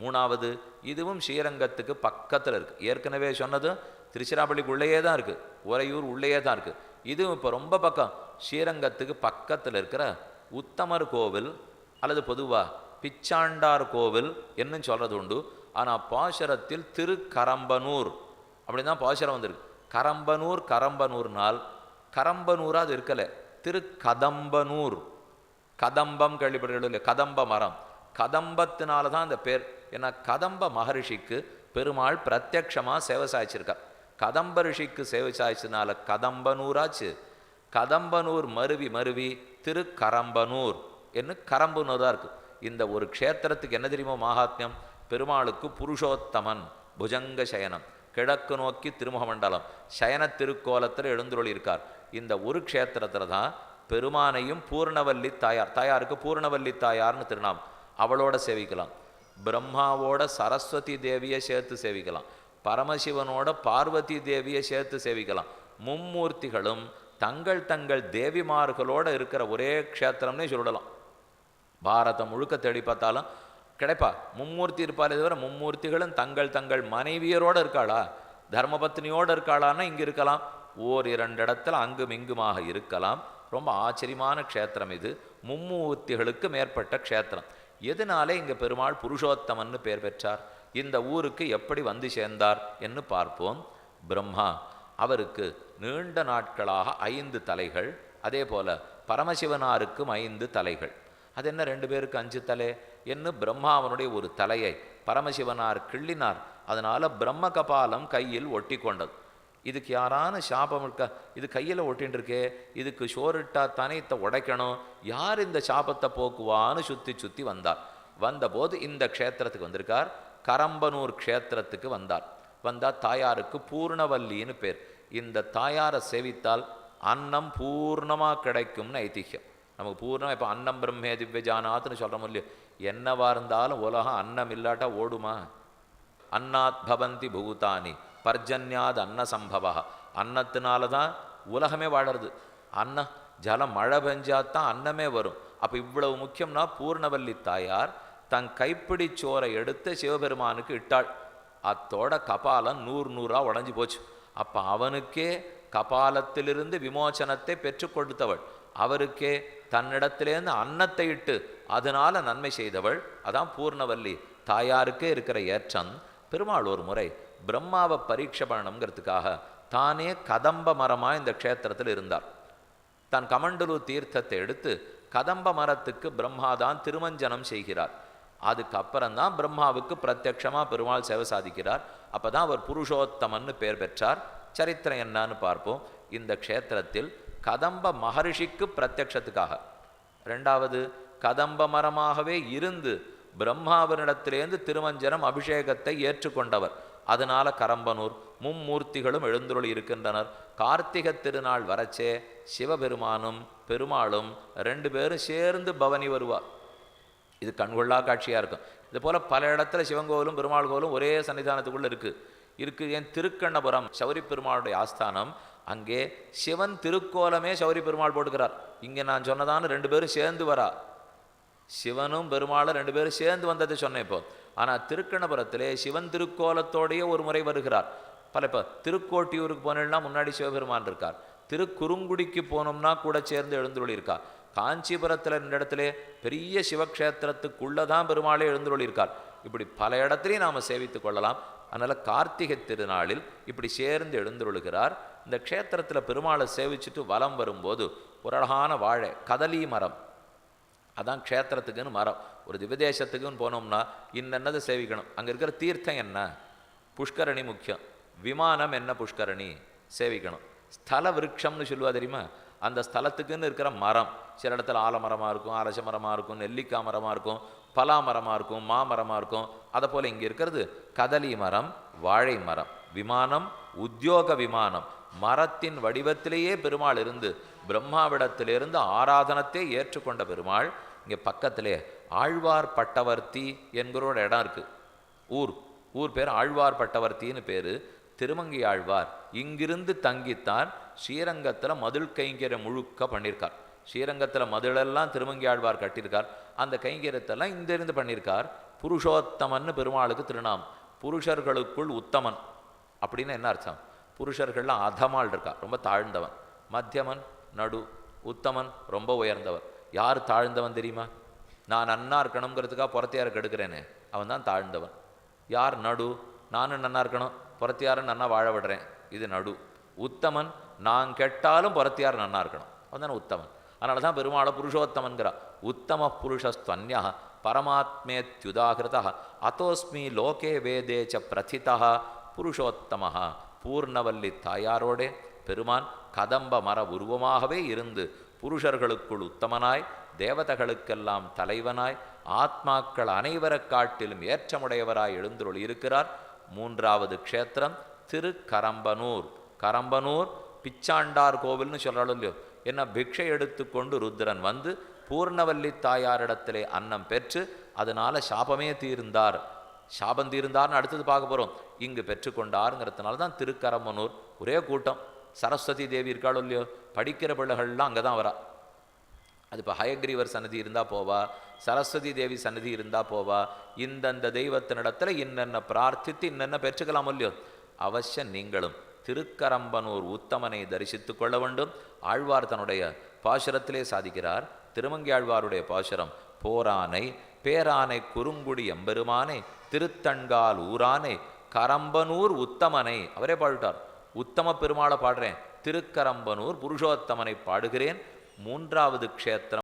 மூணாவது, இதுவும் ஸ்ரீரங்கத்துக்கு பக்கத்தில் இருக்குது. ஏற்கனவே சொன்னது திருச்சிராப்பள்ளிக்குள்ளேயே தான் இருக்குது, உறையூர் உள்ளேயே தான் இருக்குது. இதுவும் இப்போ ரொம்ப பக்கம், ஸ்ரீரங்கத்துக்கு பக்கத்தில் இருக்கிற உத்தமர் கோவில் அல்லது பொதுவாக பிச்சாண்டார் கோவில் என்னன்னு சொல்கிறது உண்டு. ஆனால் பாசுரத்தில் திருக்கரம்பனூர் அப்படின்னு தான் பாசுரம் வந்திருக்கு. கரம்பனூர் கரம்பனூர்னால் கரம்பனூராக அது இருக்கலை, திருக்கதம்பனூர். கதம்பம் கேள்விப்படுகிறது இல்லை, கதம்ப மரம், கதம்பத்தினால தான் அந்த பேர். ஏன்னா கதம்ப மகரிஷிக்கு பெருமாள் பிரத்யக்ஷமாக சேவை சாய்ச்சிருக்கார். கதம்ப ரிஷிக்கு சேவை சாய்ச்சதுனால கதம்பனூராச்சு. கதம்பனூர் மருவி மருவி திருக்கரம்பனூர் என்ன கரம்பனூராக இருக்குது. இந்த ஒரு க்ஷேத்திரத்துக்கு என்ன தெரியுமோ மகாத்மியம்? பெருமாளுக்கு புருஷோத்தமன் புஜங்க சயனம், கிழக்கு நோக்கி திருமுகமண்டலம், சயன திருக்கோலத்தில் எழுந்துருளி இருக்கார். இந்த ஒரு க்ஷேத்திரத்தில் தான் பெருமானையும் பூர்ணவல்லி தாயார், தாயாருக்கு பூர்ணவல்லி தாயார்னு திருநாமம், அவளோட சேவிக்கலாம். பிரம்மாவோட சரஸ்வதி தேவியை சேர்த்து சேவிக்கலாம். பரமசிவனோட பார்வதி தேவியை சேர்த்து சேவிக்கலாம். மும்மூர்த்திகளும் தங்கள் தங்கள் தேவிமார்களோடு இருக்கிற ஒரே க்ஷேத்திரம்னே சொல்லலாம். பாரதம் முழுக்க தேடி பார்த்தாலும் கிடைப்பா. மும்மூர்த்தி இருப்பாலே தவிர மும்மூர்த்திகளும் தங்கள் தங்கள் மனைவியரோடு இருக்காளா, தர்மபத்னியோடு இருக்காளான்னா இங்கே இருக்கலாம், ஓரிரண்டு இடத்துல அங்கும் இங்குமாக இருக்கலாம். ரொம்ப ஆச்சரியமான க்ஷேத்திரம் இது. மும்மூர்த்திகளுக்கு மேற்பட்ட க்ஷேத்திரம். எதனாலே இங்கே பெருமாள் புருஷோத்தமன்னு பேர் பெற்றார்? இந்த ஊருக்கு எப்படி வந்து சேர்ந்தார் என்று பார்ப்போம். பிரம்மா அவருக்கு நீண்ட நாட்களாக 5 தலைகள், அதே போல பரமசிவனாருக்கும் 5 தலைகள். அது என்ன 2 பேருக்கு 5 தலை என்று பிரம்மாவனுடைய ஒரு தலையை பரமசிவனார் கிள்ளினார். அதனால பிரம்ம கபாலம் கையில் ஒட்டி கொண்டது. இதுக்கு யாரான சாபம் இருக்கா? இது கையில் ஒட்டின்னு இருக்கே, இதுக்கு சோறிட்டா தானே இதை உடைக்கணும், யார் இந்த சாபத்தை போக்குவான்னு சுற்றி சுற்றி வந்தார். வந்தபோது இந்த க்ஷேத்திரத்துக்கு வந்திருக்கார். கரம்பனூர் க்ஷேத்திரத்துக்கு வந்தார். வந்தால் தாயாருக்கு பூர்ணவல்லின்னு பேர். இந்த தாயாரை சேவித்தால் அன்னம் பூர்ணமாக கிடைக்கும்னு ஐதிஹ்யம். நமக்கு பூர்ணம் இப்போ அன்னம் பிரம்மே திவ்யஜானாத்னு சொல்கிறோம் இல்லையோ, என்னவா இருந்தாலும் உலகம் அன்னம் இல்லாட்டா ஓடுமா? அன்னாத் பவந்தி பூதானி பர்ஜன்யாத் அன்ன சம்பவா. அன்னத்தினால தான் உலகமே வாழறது. அன்னம் ஜலம் மழை பெஞ்சாத்தான் அன்னமே வரும். அப்போ இவ்வளவு முக்கியம்னா பூர்ணவல்லி தாயார் தன் கைப்பிடி சோரை எடுத்து சிவபெருமானுக்கு இட்டாள். அத்தோட கபாலம் 100 உடஞ்சி போச்சு. அப்போ அவனுக்கே கபாலத்திலிருந்து விமோச்சனத்தை பெற்று கொடுத்தவள், அவருக்கே தன்னிடத்திலேருந்து அன்னத்தை இட்டு அதனால நன்மை செய்தவள். அதான் பூர்ணவல்லி தாயாருக்கே இருக்கிற ஏற்றம். பெருமாள் ஒரு முறை பிரம்மாவை பரீட்சை பண்ணணுங்கிறதுக்காக தானே கதம்ப மரமாக இந்த க்ஷேத்திரத்தில் இருந்தார். தன் கமண்டலு தீர்த்தத்தை எடுத்து கதம்ப மரத்துக்கு பிரம்மாதான் திருமஞ்சனம் செய்கிறார். அதுக்கப்புறம்தான் பிரம்மாவுக்கு பிரத்யக்ஷமாக பெருமாள் சேவை சாதிக்கிறார். அப்போ தான் அவர் புருஷோத்தமன்னு பேர் பெற்றார். சரித்திரம் என்னன்னு பார்ப்போம். இந்த க்ஷேத்திரத்தில் கதம்ப மகரிஷிக்கு பிரத்யக்ஷத்துக்காக, 2வது கதம்ப மரமாகவே இருந்து பிரம்மாவனிடத்திலேருந்து திருமஞ்சனம் அபிஷேகத்தை ஏற்றுக்கொண்டவர். அதனால கரம்பனூர். மும்மூர்த்திகளும் எழுந்துருளி இருக்கின்றனர். கார்த்திகை திருநாள் வரச்சே சிவபெருமானும் பெருமாளும் 2 பேரும் சேர்ந்து பவனி வருவார். இது கண்கொள்ளா காட்சியாக இருக்கும். இது போல் பல இடத்துல சிவன் கோவிலும் பெருமாள் கோவிலும் ஒரே சன்னிதானத்துக்குள்ளே இருக்குது. ஏன் திருக்கண்ணபுரம் சௌரி பெருமாளுடைய ஆஸ்தானம், அங்கே சிவன் திருக்கோலமே சௌரி பெருமாள் போட்டுக்கிறார். இங்கே நான் சொன்னதான 2 பேரும் சேர்ந்து வரா. சிவனும் பெருமாளும் 2 பேரும் சேர்ந்து வந்ததை சொன்னேன் இப்போ. ஆனால் திருக்கண்ணபுரத்திலே சிவன் திருக்கோலத்தோடையே ஒரு முறை வருகிறார். இப்போ திருக்கோட்டியூருக்கு போனேன்னா முன்னாடி சிவபெருமான் இருக்கார். திருக்குறுங்குடிக்கு போனோம்னா கூட சேர்ந்து எழுந்துள்ளிருக்கார். காஞ்சிபுரத்தில் 2 இடத்துல பெரிய சிவக்ஷேத்திரத்துக்குள்ளதான் பெருமாளே எழுந்துள்ளிருக்கார். இப்படி பல இடத்துலையும் நாம் சேவித்து கொள்ளலாம். அதனால் கார்த்திகை திருநாளில் இப்படி சேர்ந்து எழுந்துள்ளுகிறார். இந்த க்ஷேத்திரத்தில் பெருமாளை சேவிச்சுட்டு வலம் வரும்போது ஒரு அழகான வாழை கதலி மரம், அதான் க்ஷேத்திரத்துக்குன்னு மரம். ஒரு திவ்யதேசத்துக்குன்னு போனோம்னா இன்னென்னதை சேவிக்கணும், அங்கே இருக்கிற தீர்த்தம் என்ன, புஷ்கரணி முக்கியம், விமானம் என்ன புஷ்கரணி சேவிக்கணும். ஸ்தல விருட்சம்னு சொல்லுவா தெரியுமா, அந்த ஸ்தலத்துக்குன்னு இருக்கிற மரம். சில இடத்துல ஆலமரமாக இருக்கும், அரச மரமாக இருக்கும், நெல்லிக்காய் மரமாக இருக்கும், பலா மரமாக இருக்கும், மாமரமாக இருக்கும். அதை போல் இங்கே இருக்கிறது கதலி மரம், வாழை மரம். விமானம் உத்தியோக விமானம், மரத்தின் வடிவத்திலேயே பெருமாள் இருந்து பிரம்மாவிடத்திலிருந்து ஆராதனத்தை ஏற்றுக்கொண்ட பெருமாள். இங்கே பக்கத்திலே ஆழ்வார் பட்டவர்த்தி என்கிற ஒரு இடம் இருக்குது. ஊர் பேர் ஆழ்வார் பட்டவர்த்தின்னு பேர். திருமங்கை ஆழ்வார் இங்கிருந்து தங்கித்தான் ஸ்ரீரங்கத்தில் மதில் கைங்கரை முழுக்க பண்ணியிருக்கார். ஸ்ரீரங்கத்தில் மதிலெல்லாம் திருமங்கை ஆழ்வார் கட்டியிருக்கார். அந்த கைங்கரியத்தெல்லாம் இங்கிருந்து பண்ணியிருக்கார். புருஷோத்தமன்னு பெருமாளுக்கு திருநாமம். புருஷர்களுக்குள் உத்தமன் அப்படின்னு என்ன அர்த்தம்? புருஷர்கள்லாம் அதமாள் இருக்கா, ரொம்ப தாழ்ந்தவன். மத்தியமன், நடு, உத்தமன் ரொம்ப உயர்ந்தவன். யார் தாழ்ந்தவன் தெரியுமா? நான் நன்னா இருக்கணுங்கிறதுக்காக புறத்தையாருக்கு எடுக்கிறேனே, அவன் தான் தாழ்ந்தவன். யார் நடு? நானும் நன்னா இருக்கணும், புறத்தையாரும் நன்னா வாழ விடுறேன், இது நடு. உத்தமன், நான் கெட்டாலும் புறத்தையார் நன்னா இருக்கணும், அவன் தானே உத்தமன். அதனால தான் பெருமாளை புருஷோத்தமன்கிறா. உத்தம புருஷஸ்துவன்யா பரமாத்மேத்யுதாகிருதா அதோஸ்மி லோகே வேதேச்ச பிரதிதா புருஷோத்தமஹா. பூர்ணவல்லி தாயாரோடே பெருமான் கதம்ப மர உருவமாகவே இருந்து புருஷர்களுக்குள் உத்தமனாய், தேவதைகளுக்கெல்லாம் தலைவனாய், ஆத்மாக்கள் அனைவரை காட்டிலும் ஏற்றமுடையவராய் எழுந்துருள் இருக்கிறார். மூன்றாவது க்ஷேத்திரம் திருக்கரம்பனூர். கரம்பனூர் பிச்சாண்டார் கோவில்னு சொல்கிறாலும் இல்லையோ, என்ன பிக்ஷை எடுத்துக்கொண்டு ருத்ரன் வந்து பூர்ணவல்லி தாயாரிடத்திலே அன்னம் பெற்று அதனால சாபமே தீர்ந்தார். சாபம் தீர்ந்தார்னு அடுத்தது பார்க்க போகிறோம். இங்கு பெற்றுக்கொண்டாருங்கிறதுனால தான் திருக்கரம்பனூர். ஒரே கூட்டம். சரஸ்வதி தேவி இருக்காளோ இல்லையோ, படிக்கிற பிள்ளைகள்லாம் அங்கே தான் வரா. அது இப்போ ஹயக்ரீவர் சன்னதி இருந்தால் போவா, சரஸ்வதி தேவி சன்னதி இருந்தால் போவா. இந்தந்த தெய்வத்தினிடத்தில் இன்னென்ன பிரார்த்தித்து இன்னென்ன பெற்றுக்கலாம் இல்லையோ, அவசியம் நீங்களும் திருக்கரம்பனூர் உத்தமனை தரிசித்து கொள்ள வேண்டும். ஆழ்வார் தன்னுடைய பாசுரத்திலே சாதிக்கிறார். திருமங்கை ஆழ்வாருடைய பாசுரம், போரானை பேரானை குறுங்குடி எம்பெருமானை திருத்தண்கால் ஊரானை கரம்பனூர் உத்தமனை. அவரே பாடிட்டார். உத்தம பெருமாளை பாடுறேன், திருக்கரம்பனூர் புருஷோத்தமனை பாடுகிறேன். மூன்றாவது க்ஷேத்திரம்